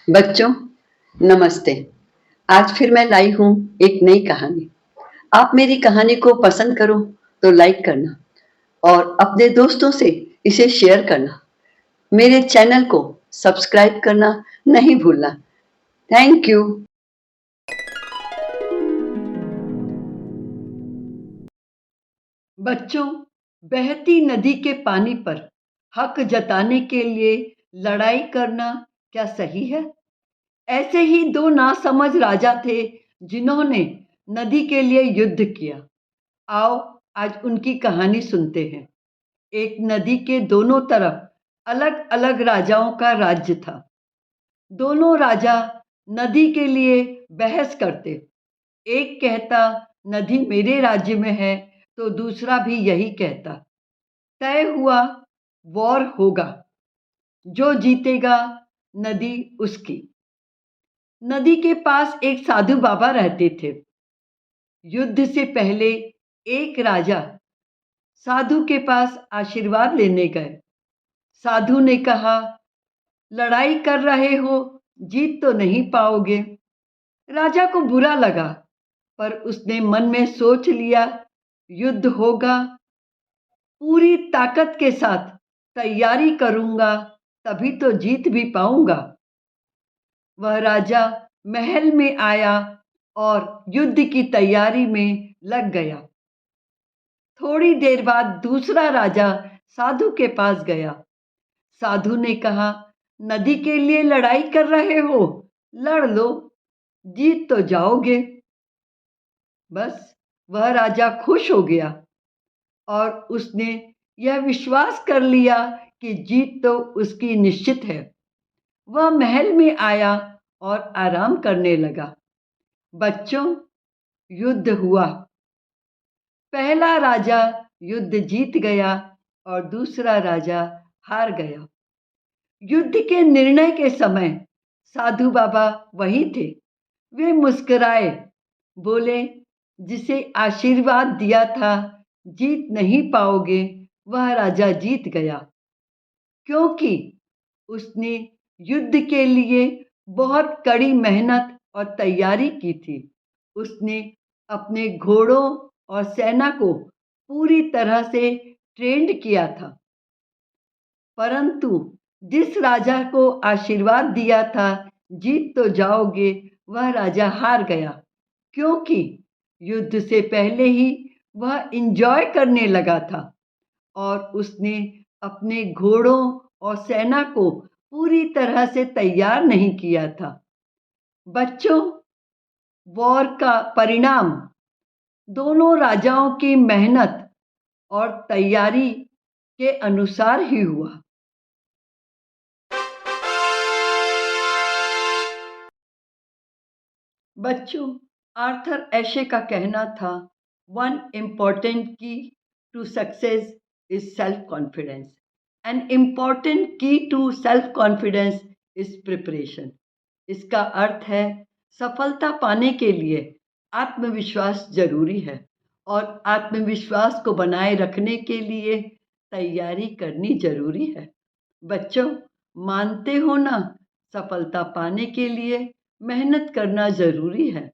बच्चों, नमस्ते। आज फिर मैं लाई हूँ एक नई कहानी। आप मेरी कहानी को पसंद करो तो लाइक करना और अपने दोस्तों से इसे शेयर करना। मेरे चैनल को सब्सक्राइब करना नहीं भूलना। Thank you. बच्चों, बहती नदी के पानी पर हक जताने के लिए लड़ाई करना क्या सही है? ऐसे ही दो नासमझ राजा थे जिन्होंने नदी के लिए युद्ध किया। आओ आज उनकी कहानी सुनते हैं। एक नदी के दोनों तरफ अलग अलग राजाओं का राज्य था। दोनों राजा नदी के लिए बहस करते। एक कहता नदी मेरे राज्य में है तो दूसरा भी यही कहता। तय हुआ वॉर होगा, जो जीतेगा नदी उसकी। नदी के पास एक साधु बाबा रहते थे। युद्ध से पहले एक राजा साधु के पास आशीर्वाद लेने गए। साधु ने कहा, लड़ाई कर रहे हो, जीत तो नहीं पाओगे। राजा को बुरा लगा, पर उसने मन में सोच लिया, युद्ध होगा, पूरी ताकत के साथ तैयारी करूंगा, तभी तो जीत भी पाऊंगा। वह राजा महल में आया और युद्ध की तैयारी में लग गया। थोड़ी देर बाद दूसरा राजा साधु के पास गया। साधु ने कहा, नदी के लिए लड़ाई कर रहे हो, लड़ लो, जीत तो जाओगे। बस वह राजा खुश हो गया और उसने यह विश्वास कर लिया कि जीत तो उसकी निश्चित है। वह महल में आया और आराम करने लगा। बच्चों, युद्ध हुआ। पहला राजा युद्ध जीत गया और दूसरा राजा हार गया। युद्ध के निर्णय के समय साधु बाबा वही थे। वे मुस्कुराए, बोले, जिसे आशीर्वाद दिया था जीत नहीं पाओगे, वह राजा जीत गया, क्योंकि उसने युद्ध के लिए बहुत कड़ी मेहनत और तैयारी की थी। उसने अपने घोड़ों और सेना को पूरी तरह से ट्रेंड किया था। परंतु जिस राजा को आशीर्वाद दिया था जीत तो जाओगे, वह राजा हार गया, क्योंकि युद्ध से पहले ही वह इंजॉय करने लगा था और उसने अपने घोड़ों और सेना को पूरी तरह से तैयार नहीं किया था। बच्चों, वॉर का परिणाम दोनों राजाओं की मेहनत और तैयारी के अनुसार ही हुआ। बच्चों, आर्थर एशे का कहना था, one important key to success is self confidence, an important key to self confidence is preparation. इसका अर्थ है, सफलता पाने के लिए आत्मविश्वास जरूरी है और आत्मविश्वास को बनाए रखने के लिए तैयारी करनी जरूरी है। बच्चों, मानते हो ना, सफलता पाने के लिए मेहनत करना जरूरी है।